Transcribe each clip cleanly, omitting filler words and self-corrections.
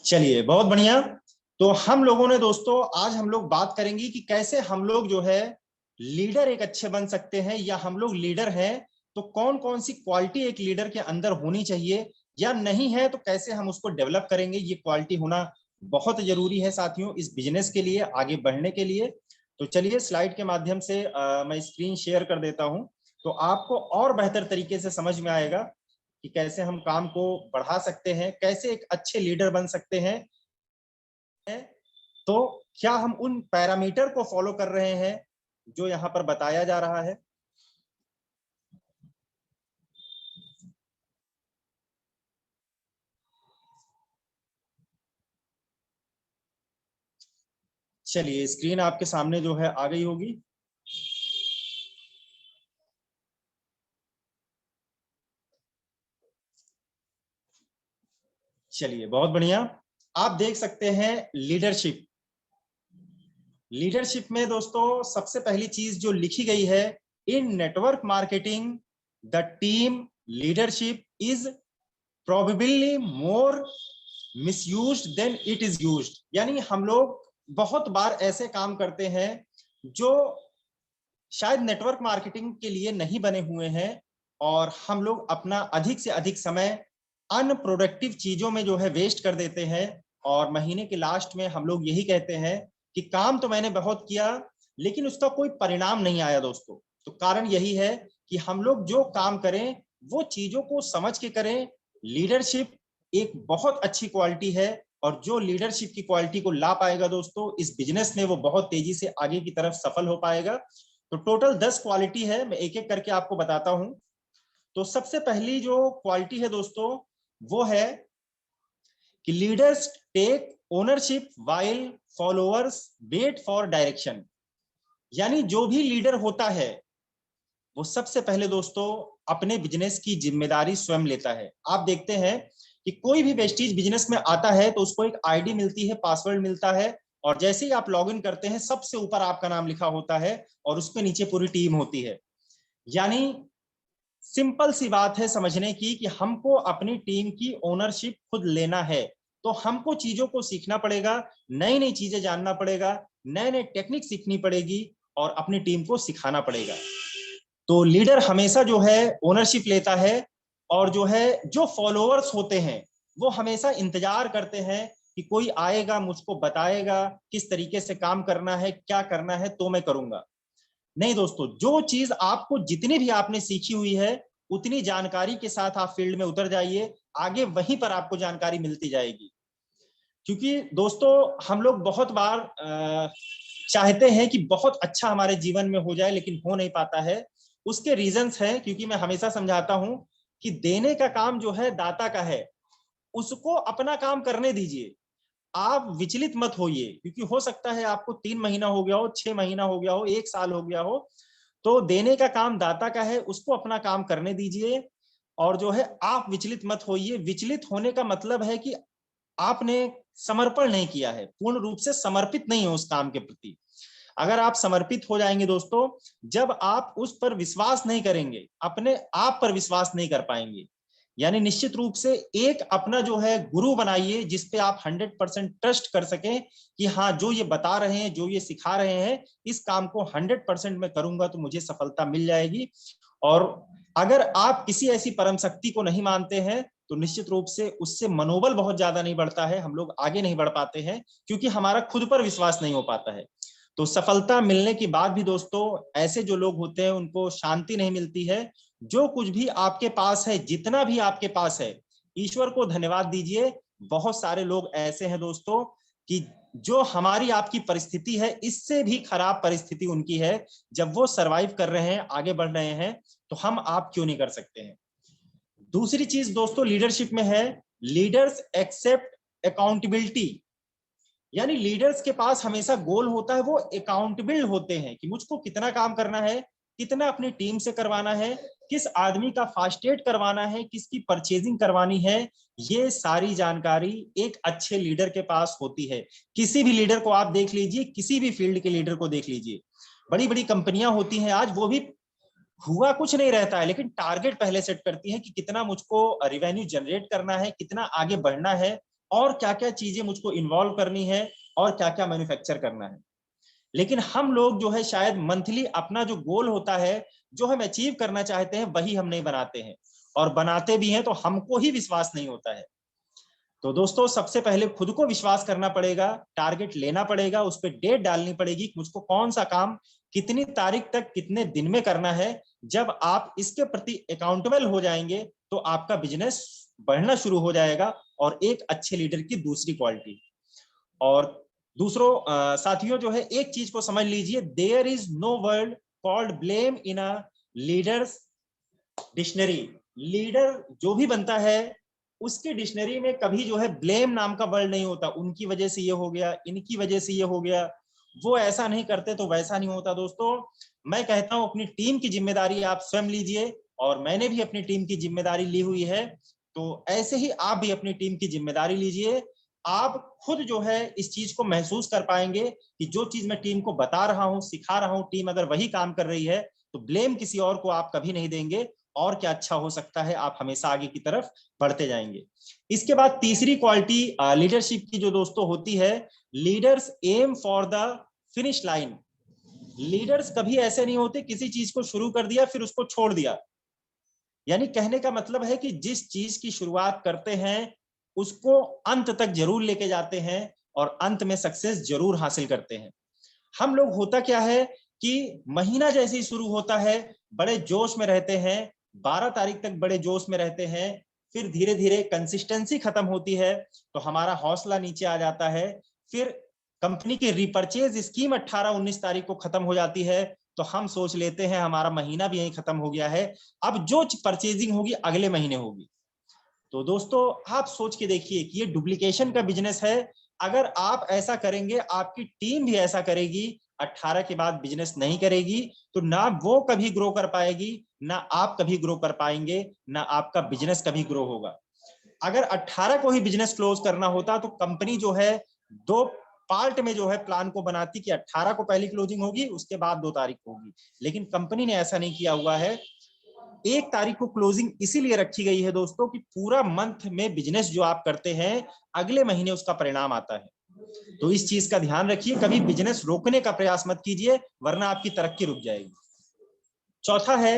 चलिए, बहुत बढ़िया। तो हम लोगों ने दोस्तों आज हम लोग बात करेंगे कि कैसे हम लोग जो है लीडर एक अच्छे बन सकते हैं, या हम लोग लीडर हैं तो कौन कौन सी क्वालिटी एक लीडर के अंदर होनी चाहिए, या नहीं है तो कैसे हम उसको डेवलप करेंगे। ये क्वालिटी होना बहुत जरूरी है साथियों, इस बिजनेस के लिए आगे बढ़ने के लिए। तो चलिए स्लाइड के माध्यम से मैं स्क्रीन शेयर कर देता हूं, तो आपको और बेहतर तरीके से समझ में आएगा कि कैसे हम काम को बढ़ा सकते हैं, कैसे एक अच्छे लीडर बन सकते हैं। तो क्या हम उन पैरामीटर को फॉलो कर रहे हैं जो यहां पर बताया जा रहा है। चलिए, स्क्रीन आपके सामने जो है आ गई होगी। चलिए, बहुत बढ़िया। आप देख सकते हैं लीडरशिप। लीडरशिप में दोस्तों सबसे पहली चीज जो लिखी गई है, in network marketing the team leadership is probably more misused than it is used. यानी हम लोग बहुत बार ऐसे काम करते हैं जो शायद नेटवर्क मार्केटिंग के लिए नहीं बने हुए हैं, और हम लोग अपना अधिक से अधिक समय अनप्रोडक्टिव चीजों में जो है वेस्ट कर देते हैं। और महीने के लास्ट में हम लोग यही कहते हैं कि काम तो मैंने बहुत किया लेकिन उसका कोई परिणाम नहीं आया दोस्तों। तो कारण यही है कि हम लोग जो काम करें वो चीजों को समझ के करें। लीडरशिप एक बहुत अच्छी क्वालिटी है, और जो लीडरशिप की क्वालिटी को ला पाएगा दोस्तों इस बिजनेस में, वो बहुत तेजी से आगे की तरफ सफल हो पाएगा। तो टोटल 10 क्वालिटी है, मैं एक एक करके आपको बताता हूं। तो सबसे पहली जो क्वालिटी है दोस्तों वो है कि leaders take ownership while followers wait for direction. यानी जो भी लीडर होता है वो सबसे पहले दोस्तों अपने बिजनेस की जिम्मेदारी स्वयं लेता है। आप देखते हैं कि कोई भी वेस्टीज बिजनेस में आता है तो उसको एक आईडी मिलती है, पासवर्ड मिलता है, और जैसे ही आप लॉगिन करते हैं सबसे ऊपर आपका नाम लिखा होता है और उसके नीचे पूरी टीम होती है। यानी सिंपल सी बात है समझने की कि हमको अपनी टीम की ओनरशिप खुद लेना है। तो हमको चीजों को सीखना पड़ेगा, नई नई चीजें जानना पड़ेगा, नए नए टेक्निक सीखनी पड़ेगी और अपनी टीम को सिखाना पड़ेगा। तो लीडर हमेशा जो है ओनरशिप लेता है, और जो है जो फॉलोअर्स होते हैं वो हमेशा इंतजार करते हैं कि कोई आएगा मुझको बताएगा किस तरीके से काम करना है, क्या करना है, तो मैं करूंगा। नहीं दोस्तों, जो चीज आपको जितनी भी आपने सीखी हुई है उतनी जानकारी के साथ आप फील्ड में उतर जाइए, आगे वहीं पर आपको जानकारी मिलती जाएगी। क्योंकि दोस्तों हम लोग बहुत बार चाहते हैं कि बहुत अच्छा हमारे जीवन में हो जाए लेकिन हो नहीं पाता है। उसके रीजंस हैं, क्योंकि मैं हमेशा समझाता हूं कि देने का काम जो है दाता का है, उसको अपना काम करने दीजिए। आप विचलित मत होइए, क्योंकि हो सकता है आपको 3 महीना हो गया हो, 6 महीना हो गया हो, 1 साल हो गया हो। तो देने का काम दाता का है, उसको अपना काम करने दीजिए। और जो है आप विचलित मत होइए। विचलित होने का मतलब है कि आपने समर्पण नहीं किया है, पूर्ण रूप से समर्पित नहीं हो उस काम के प्रति। अगर आप समर्पित हो जाएंगे दोस्तों, जब आप उस पर विश्वास नहीं करेंगे, अपने आप पर विश्वास नहीं कर पाएंगे। यानी निश्चित रूप से एक अपना जो है गुरु बनाइए जिसपे आप 100% ट्रस्ट कर सकें कि हाँ, जो ये बता रहे हैं, जो ये सिखा रहे हैं, इस काम को 100% मैं करूंगा तो मुझे सफलता मिल जाएगी। और अगर आप किसी ऐसी परम शक्ति को नहीं मानते हैं तो निश्चित रूप से उससे मनोबल बहुत ज्यादा नहीं बढ़ता है, हम लोग आगे नहीं बढ़ पाते हैं, क्योंकि हमारा खुद पर विश्वास नहीं हो पाता है। तो सफलता मिलने के बाद भी दोस्तों ऐसे जो लोग होते हैं उनको शांति नहीं मिलती है। जो कुछ भी आपके पास है, जितना भी आपके पास है, ईश्वर को धन्यवाद दीजिए। बहुत सारे लोग ऐसे हैं दोस्तों कि जो हमारी आपकी परिस्थिति है इससे भी खराब परिस्थिति उनकी है। जब वो सरवाइव कर रहे हैं, आगे बढ़ रहे हैं, तो हम आप क्यों नहीं कर सकते हैं। दूसरी चीज दोस्तों लीडरशिप में है, लीडर्स एक्सेप्ट अकाउंटेबिलिटी। यानी लीडर्स के पास हमेशा गोल होता है, वो अकाउंटेबल होते हैं कि मुझको कितना काम करना है, कितना अपनी टीम से करवाना है, किस आदमी का फास्ट एड करवाना है, किसकी परचेजिंग करवानी है। ये सारी जानकारी एक अच्छे लीडर के पास होती है। किसी भी लीडर को आप देख लीजिए, किसी भी फील्ड के लीडर को देख लीजिए, बड़ी बड़ी कंपनियां होती हैं आज, वो भी हुआ कुछ नहीं रहता है लेकिन टारगेट पहले सेट करती है कि कितना मुझको रेवेन्यू जनरेट करना है, कितना आगे बढ़ना है, और क्या क्या चीजें मुझको इन्वॉल्व करनी है और क्या क्या मैन्युफैक्चर करना है। लेकिन हम लोग जो है शायद मंथली अपना जो गोल होता है, जो हम अचीव करना चाहते हैं, वही हम नहीं बनाते हैं, और बनाते भी हैं तो हमको ही विश्वास नहीं होता है। तो दोस्तों सबसे पहले खुद को विश्वास करना पड़ेगा, टारगेट लेना पड़ेगा, उस पर डेट डालनी पड़ेगी, मुझको कौन सा काम कितनी तारीख तक कितने दिन में करना है। जब आप इसके प्रति अकाउंटेबल हो जाएंगे तो आपका बिजनेस बढ़ना शुरू हो जाएगा। और एक अच्छे लीडर की दूसरी क्वालिटी, और दूसरों साथियों जो है, एक चीज को समझ लीजिए, there is no word called blame in a leader's dictionary. Leader जो भी बनता है उसके डिक्शनरी में कभी जो है ब्लेम नाम का वर्ड नहीं होता, उनकी वजह से ये हो गया, इनकी वजह से ये हो गया, वो ऐसा नहीं करते तो वैसा नहीं होता। दोस्तों मैं कहता हूं अपनी टीम की जिम्मेदारी आप स्वयं लीजिए, और मैंने भी अपनी टीम की जिम्मेदारी ली हुई है, तो ऐसे ही आप भी अपनी टीम की जिम्मेदारी लीजिए। आप खुद जो है इस चीज को महसूस कर पाएंगे कि जो चीज मैं टीम को बता रहा हूं, सिखा रहा हूं, टीम अगर वही काम कर रही है तो ब्लेम किसी और को आप कभी नहीं देंगे, और क्या अच्छा हो सकता है, आप हमेशा आगे की तरफ बढ़ते जाएंगे। इसके बाद तीसरी क्वालिटी लीडरशिप की जो दोस्तों होती है, leaders aim for the finish line. Leaders कभी ऐसे नहीं होते किसी चीज को शुरू कर दिया फिर उसको छोड़ दिया। यानी कहने का मतलब है कि जिस चीज की शुरुआत करते हैं उसको अंत तक जरूर लेके जाते हैं और अंत में सक्सेस जरूर हासिल करते हैं। हम लोग होता क्या है कि महीना जैसे ही शुरू होता है बड़े जोश में रहते हैं, 12 तारीख तक बड़े जोश में रहते हैं, फिर धीरे धीरे कंसिस्टेंसी खत्म होती है तो हमारा हौसला नीचे आ जाता है। फिर कंपनी की रिपर्चेज स्कीम 18-19 तारीख को खत्म हो जाती है, तो हम सोच लेते हैं हमारा महीना भी यहीं खत्म हो गया है, अब जो परचेजिंग होगी अगले महीने होगी। तो दोस्तों आप सोच के देखिए कि ये डुप्लीकेशन का बिजनेस है। अगर आप ऐसा करेंगे, आपकी टीम भी ऐसा करेगी, 18 के बाद बिजनेस नहीं करेगी, तो ना वो कभी ग्रो कर पाएगी, ना आप कभी ग्रो कर पाएंगे, ना आपका बिजनेस कभी ग्रो होगा। अगर 18 को ही बिजनेस क्लोज करना होता तो कंपनी जो है 2 पार्ट में जो है प्लान को बनाती कि 18 को पहली क्लोजिंग होगी, उसके बाद 2 तारीख होगी। लेकिन कंपनी ने ऐसा नहीं किया हुआ है। 1 तारीख को क्लोजिंग इसीलिए रखी गई है दोस्तों कि पूरा मंथ में बिजनेस जो आप करते हैं अगले महीने उसका परिणाम आता है। तो इस चीज का ध्यान रखिए, कभी बिजनेस रोकने का प्रयास मत कीजिए वरना आपकी तरक्की रुक जाएगी। चौथा है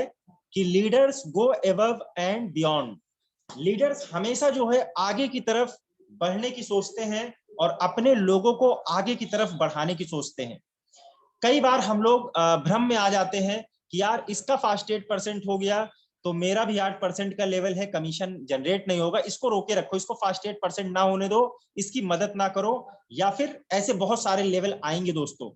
कि leaders go above and beyond. Leaders हमेशा जो है आगे की तरफ बढ़ने की सोचते हैं और अपने लोगों को आगे की तरफ बढ़ाने की सोचते हैं। कई बार हम लोग भ्रम में आ जाते हैं कि यार इसका फास्ट 8% हो गया तो मेरा भी 8% का लेवल है, कमीशन जनरेट नहीं होगा, इसको रोके रखो, इसको फास्ट 8% ना होने दो, इसकी मदद ना करो, या फिर ऐसे बहुत सारे लेवल आएंगे दोस्तों।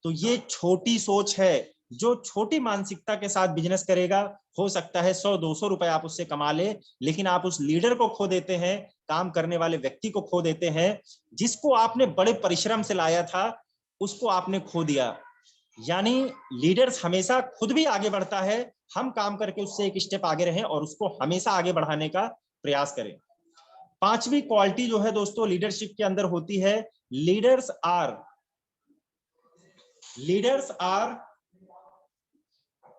तो ये छोटी सोच है। जो छोटी मानसिकता के साथ बिजनेस करेगा, हो सकता है 100-200 रुपए आप उससे कमा ले, लेकिन आप उस लीडर को खो देते हैं, काम करने वाले व्यक्ति को खो देते हैं, जिसको आपने बड़े परिश्रम से लाया था उसको आपने खो दिया। यानी लीडर्स हमेशा खुद भी आगे बढ़ता है, हम काम करके उससे एक स्टेप आगे रहें और उसको हमेशा आगे बढ़ाने का प्रयास करें। पांचवी क्वालिटी जो है दोस्तों लीडरशिप के अंदर होती है, leaders are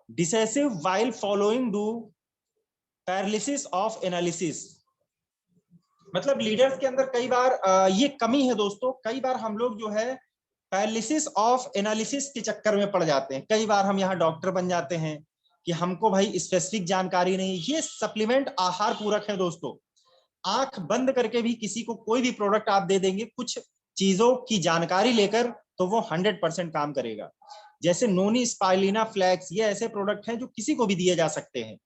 decisive while following do paralysis of analysis. मतलब लीडर्स के अंदर कई बार ये कमी है दोस्तों, कई बार हम लोग जो है पैरालिसिस ऑफ एनालिसिस के चक्कर में पड़ जाते हैं। कई बार हम यहाँ डॉक्टर बन जाते हैं कि हमको भाई स्पेसिफिक जानकारी नहीं। ये सप्लीमेंट आहार पूरक है दोस्तों, आंख बंद करके भी किसी को कोई भी प्रोडक्ट आप दे देंगे कुछ चीजों की जानकारी लेकर तो वो 100% काम करेगा। जैसे नोनी, स्पाइलिना, फ्लैक्स, ये ऐसे प्रोडक्ट हैं जो किसी को भी दिए जा सकते हैं।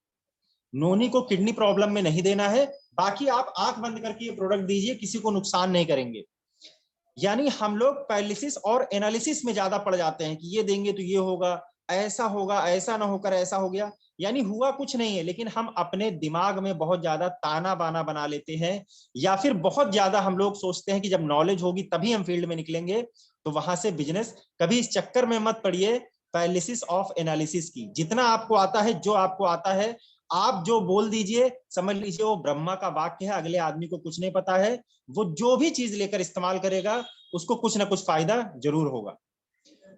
नोनी को किडनी प्रॉब्लम में नहीं देना है, बाकी आप आंख बंद करके ये प्रोडक्ट दीजिए, किसी को नुकसान नहीं करेंगे। यानी हम लोग पैरालिसिस और एनालिसिस में ज्यादा पड़ जाते हैं कि ये देंगे तो ये होगा, ऐसा होगा, ऐसा ना होकर ऐसा हो गया। यानी हुआ कुछ नहीं है, लेकिन हम अपने दिमाग में बहुत ज्यादा ताना बाना बना लेते हैं, या फिर बहुत ज्यादा हम लोग सोचते हैं कि जब नॉलेज होगी तभी हम फील्ड में निकलेंगे, तो वहां से बिजनेस। कभी इस चक्कर में मत पड़िए पैरालिसिस ऑफ एनालिसिस की। जितना आपको आता है, जो आपको आता है आप जो बोल दीजिए, समझ लीजिए वो ब्रह्मा का वाक्य है, अगले आदमी को कुछ नहीं पता है, वो जो भी चीज लेकर इस्तेमाल करेगा उसको कुछ ना कुछ फायदा जरूर होगा।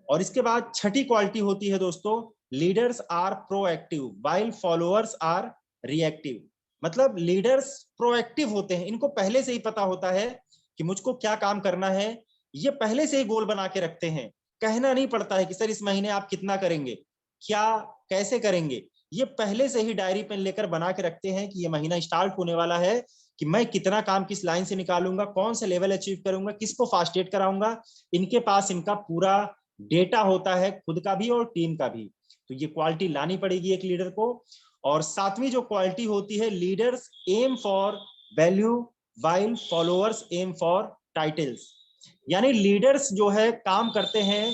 और इसके बाद छठी क्वालिटी होती है दोस्तों, leaders are proactive while followers are reactive. मतलब लीडर्स प्रोएक्टिव होते हैं, इनको पहले से ही पता होता है कि मुझको क्या काम करना है, ये पहले से ही गोल बना के रखते हैं। कहना नहीं पड़ता है कि सर इस महीने आप कितना करेंगे, क्या कैसे करेंगे, ये पहले से ही डायरी पेन लेकर बना के रखते हैं कि ये महीना स्टार्ट होने वाला है, कि मैं कितना काम किस लाइन से निकालूंगा, कौन से लेवल अचीव करूंगा, किसको फास्टेट कराऊंगा। इनके पास इनका पूरा डेटा होता है, खुद का भी और टीम का भी। तो ये क्वालिटी लानी पड़ेगी एक लीडर को। और सातवीं जो क्वालिटी होती है, leaders aim for value while followers aim for titles. यानी लीडर्स जो है काम करते हैं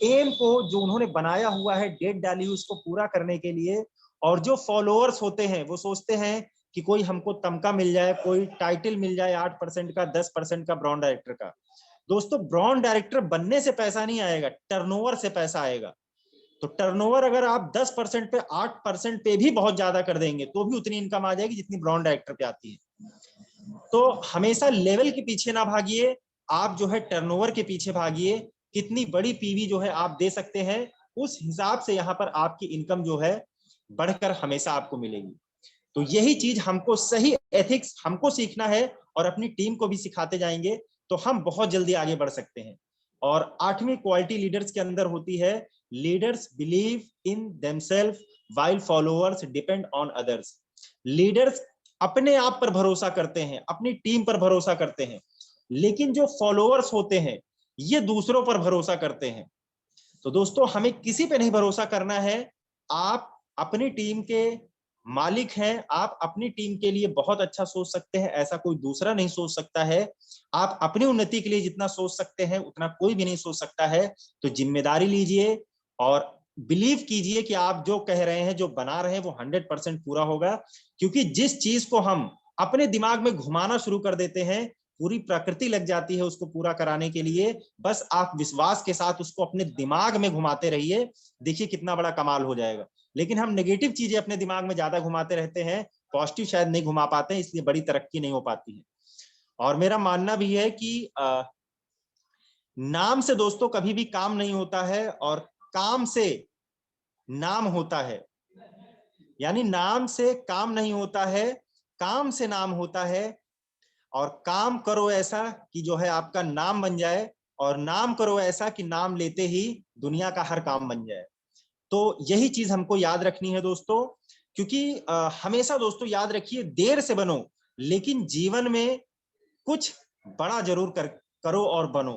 एम को, जो उन्होंने बनाया हुआ है, डेट डाली उसको पूरा करने के लिए। और जो फॉलोअर्स होते हैं वो सोचते हैं कि कोई हमको तमका मिल जाए, कोई टाइटल मिल जाए 8% का, 10% का ब्रांड डायरेक्टर का। दोस्तों ब्रांड डायरेक्टर बनने से पैसा नहीं आएगा, टर्नओवर से पैसा आएगा। तो टर्नओवर अगर आप 10% पे 8% पे भी बहुत ज्यादा कर देंगे तो भी उतनी इनकम आ जाएगी जितनी ब्रांड डायरेक्टर पे आती है। तो हमेशा लेवल के पीछे ना भागिए, आप जो है टर्नओवर के पीछे भागिए। कितनी बड़ी पीवी जो है आप दे सकते हैं, उस हिसाब से यहाँ पर आपकी इनकम जो है बढ़कर हमेशा आपको मिलेगी। तो यही चीज हमको, सही एथिक्स हमको सीखना है और अपनी टीम को भी सिखाते जाएंगे तो हम बहुत जल्दी आगे बढ़ सकते हैं। और आठवीं क्वालिटी लीडर्स के अंदर होती है, leaders believe in themselves while followers depend on others. Leaders अपने आप पर भरोसा करते हैं, अपनी टीम पर भरोसा करते हैं, लेकिन जो फॉलोअर्स होते हैं ये दूसरों पर भरोसा करते हैं। तो दोस्तों हमें किसी पे नहीं भरोसा करना है। आप अपनी टीम के मालिक हैं, आप अपनी टीम के लिए बहुत अच्छा सोच सकते हैं, ऐसा कोई दूसरा नहीं सोच सकता है। आप अपनी उन्नति के लिए जितना सोच सकते हैं उतना कोई भी नहीं सोच सकता है। तो जिम्मेदारी लीजिए और बिलीव कीजिए कि आप जो कह रहे हैं, जो बना रहे हैं वो 100% पूरा होगा। क्योंकि जिस चीज को हम अपने दिमाग में घुमाना शुरू कर देते हैं, पूरी प्रकृति लग जाती है उसको पूरा कराने के लिए। बस आप विश्वास के साथ उसको अपने दिमाग में घुमाते रहिए, देखिए कितना बड़ा कमाल हो जाएगा। लेकिन हम नेगेटिव चीजें अपने दिमाग में ज्यादा घुमाते रहते हैं, पॉजिटिव शायद नहीं घुमा पाते, इसलिए बड़ी तरक्की नहीं हो पाती है। और मेरा मानना भी है कि नाम से दोस्तों कभी भी काम नहीं होता है, और काम से नाम होता है। यानी नाम से काम नहीं होता है, काम से नाम होता है। और काम करो ऐसा कि जो है आपका नाम बन जाए, और नाम करो ऐसा कि नाम लेते ही दुनिया का हर काम बन जाए। तो यही चीज हमको याद रखनी है दोस्तों। क्योंकि हमेशा दोस्तों याद रखिए, देर से बनो लेकिन जीवन में कुछ बड़ा जरूर करो और बनो।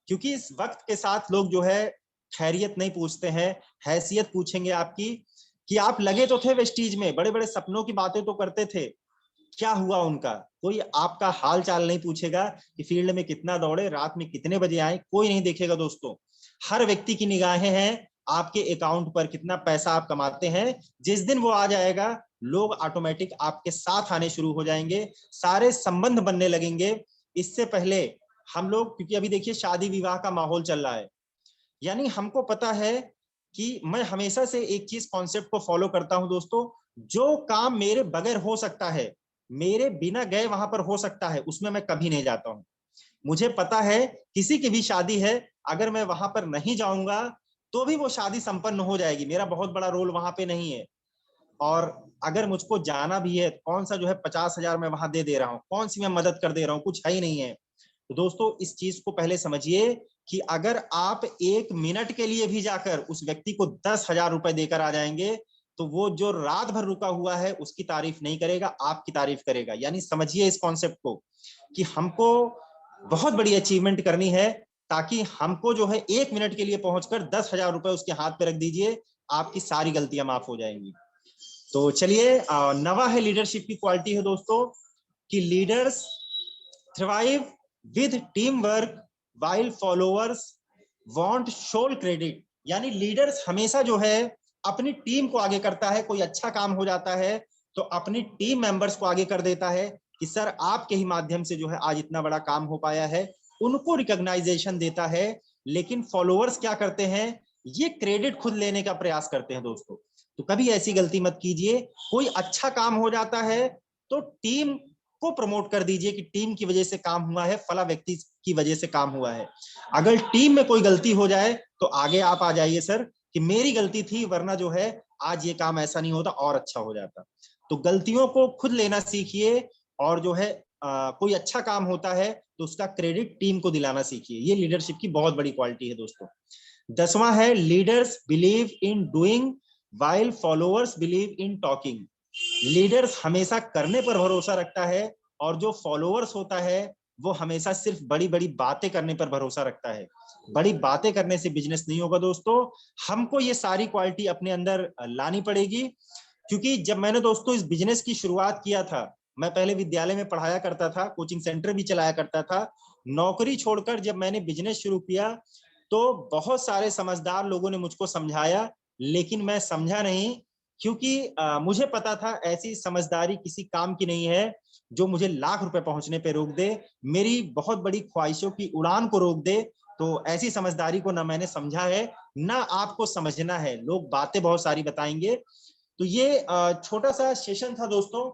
क्योंकि इस वक्त के साथ लोग जो है खैरियत नहीं पूछते हैं, हैसियत पूछेंगे आपकी, कि आप लगे तो थे वेस्टीज में, बड़े बड़े सपनों की बातें तो करते थे, क्या हुआ उनका। कोई आपका हाल चाल नहीं पूछेगा कि फील्ड में कितना दौड़े, रात में कितने बजे आए, कोई नहीं देखेगा दोस्तों। हर व्यक्ति की निगाहें हैं आपके अकाउंट पर, कितना पैसा आप कमाते हैं। जिस दिन वो आ जाएगा, लोग ऑटोमेटिक आपके साथ आने शुरू हो जाएंगे, सारे संबंध बनने लगेंगे। इससे पहले हम लोग, क्योंकि अभी देखिए शादी विवाह का माहौल चल रहा है, यानी हमको पता है कि मैं हमेशा से एक चीज कॉन्सेप्ट को फॉलो करता हूं दोस्तों, जो काम मेरे बगैर हो सकता है, मेरे बिना गए वहां पर हो सकता है, उसमें मैं कभी नहीं जाता हूं। मुझे पता है किसी की भी शादी है, अगर मैं वहां पर नहीं जाऊंगा तो भी वो शादी संपन्न हो जाएगी, मेरा बहुत बड़ा रोल वहां पे नहीं है। और अगर मुझको जाना भी है, कौन सा जो है 50,000 मैं वहां दे रहा हूँ, कौन सी मैं मदद कर दे रहा हूँ, कुछ है ही नहीं है। तो दोस्तों इस चीज को पहले समझिए कि अगर आप 1 मिनट के लिए भी जाकर उस व्यक्ति को 10,000 रुपए देकर आ जाएंगे, तो वो जो रात भर रुका हुआ है उसकी तारीफ नहीं करेगा, आपकी तारीफ करेगा। यानी समझिए इस कॉन्सेप्ट को कि हमको बहुत बड़ी अचीवमेंट करनी है, ताकि हमको जो है 1 मिनट के लिए पहुंचकर 10,000 रुपए उसके हाथ पे रख दीजिए, आपकी सारी गलतियां माफ हो जाएंगी। तो चलिए, नवा है लीडरशिप की क्वालिटी है दोस्तों, कि leaders thrive with team work while followers want sole credit. यानी लीडर्स हमेशा जो है अपनी टीम को आगे करता है, कोई अच्छा काम हो जाता है तो अपनी टीम मेंबर्स को आगे कर देता है कि सर आपके ही माध्यम से जो है आज इतना बड़ा काम हो पाया है, उनको रिकॉग्नाइजेशन देता है। लेकिन फॉलोअर्स क्या करते हैं, ये क्रेडिट खुद लेने का प्रयास करते हैं दोस्तों। तो कभी ऐसी गलती मत कीजिए, कोई अच्छा काम हो जाता है तो टीम को प्रमोट कर दीजिए कि टीम की वजह से काम हुआ है, फला व्यक्ति की वजह से काम हुआ है। अगर टीम में कोई गलती हो जाए तो आगे आप आ जाइए सर कि मेरी गलती थी, वरना जो है आज ये काम ऐसा नहीं होता और अच्छा हो जाता। तो गलतियों को खुद लेना सीखिए और जो है कोई अच्छा काम होता है तो उसका क्रेडिट टीम को दिलाना सीखिए। ये लीडरशिप की बहुत बड़ी क्वालिटी है दोस्तों। 10वां है leaders believe in doing while followers believe in talking. Leaders हमेशा करने पर भरोसा रखता है और जो फॉलोअर्स होता है वो हमेशा सिर्फ बड़ी बड़ी बातें करने पर भरोसा रखता है। बड़ी बातें करने से बिजनेस नहीं होगा दोस्तों। हमको ये सारी क्वालिटी अपने अंदर लानी पड़ेगी, क्योंकि जब मैंने दोस्तों इस बिजनेस की शुरुआत किया था, मैं पहले विद्यालय में पढ़ाया करता था, कोचिंग सेंटर भी चलाया करता था। नौकरी छोड़कर जब मैंने बिजनेस शुरू किया तो बहुत सारे समझदार लोगों ने मुझको समझाया, लेकिन मैं समझा नहीं, क्योंकि मुझे पता था ऐसी समझदारी किसी काम की नहीं है जो मुझे लाख रुपए पहुंचने पे रोक दे, मेरी बहुत बड़ी ख्वाहिशों की उड़ान को रोक दे। तो ऐसी समझदारी को ना मैंने समझा है ना आपको समझना है। लोग बातें बहुत सारी बताएंगे। तो ये छोटा सा सेशन था दोस्तों,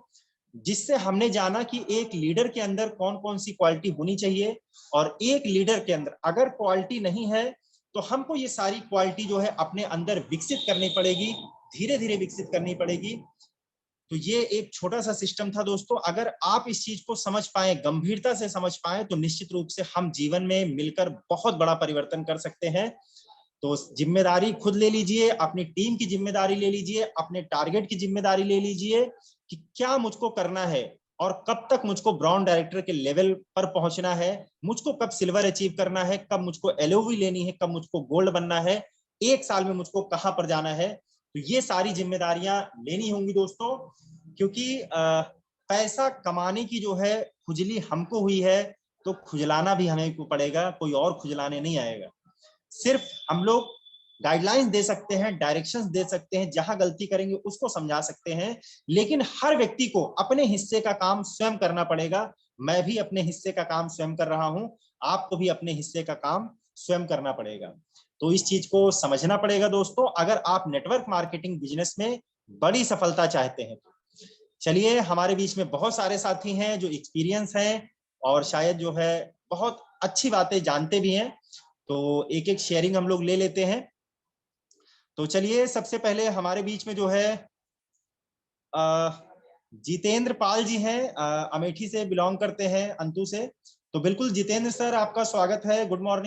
जिससे हमने जाना कि एक लीडर के अंदर कौन कौन सी क्वालिटी होनी चाहिए, और एक लीडर के अंदर अगर क्वालिटी नहीं है तो हमको ये सारी क्वालिटी जो है अपने अंदर विकसित करनी पड़ेगी, धीरे धीरे विकसित करनी पड़ेगी। तो ये एक छोटा सा सिस्टम था दोस्तों। अगर आप इस चीज को समझ पाए, गंभीरता से समझ पाए, तो निश्चित रूप से हम जीवन में मिलकर बहुत बड़ा परिवर्तन कर सकते हैं। तो जिम्मेदारी खुद ले लीजिए, अपनी टीम की जिम्मेदारी ले लीजिए, अपने टारगेट की जिम्मेदारी ले लीजिए कि क्या मुझको करना है और कब तक मुझको ब्राउन डायरेक्टर के लेवल पर पहुंचना है, मुझको कब सिल्वर अचीव करना है, कब मुझको एलओवी लेनी है, कब मुझको गोल्ड बनना है, 1 साल में मुझको कहां पर जाना है। तो ये सारी जिम्मेदारियां लेनी होंगी दोस्तों, क्योंकि पैसा कमाने की जो है खुजली हमको हुई है, तो खुजलाना भी हमें को पड़ेगा, कोई और खुजलाने नहीं आएगा। सिर्फ हम लोग गाइडलाइंस दे सकते हैं, डायरेक्शंस दे सकते हैं, जहां गलती करेंगे उसको समझा सकते हैं, लेकिन हर व्यक्ति को अपने हिस्से का काम स्वयं करना पड़ेगा। मैं भी अपने हिस्से का काम स्वयं कर रहा हूं, आपको भी अपने हिस्से का काम स्वयं करना पड़ेगा। तो इस चीज को समझना पड़ेगा दोस्तों, अगर आप नेटवर्क मार्केटिंग बिजनेस में बड़ी सफलता चाहते हैं। चलिए, हमारे बीच में बहुत सारे साथी हैं जो एक्सपीरियंस हैं और शायद जो है बहुत अच्छी बातें जानते भी हैं, तो एक एक शेयरिंग हम लोग ले लेते हैं। तो चलिए, सबसे पहले हमारे बीच में जो है जितेंद्र पाल जी हैं, अमेठी से बिलोंग करते हैं, अंतु से। तो बिल्कुल जितेंद्र सर, आपका स्वागत है। Good morning.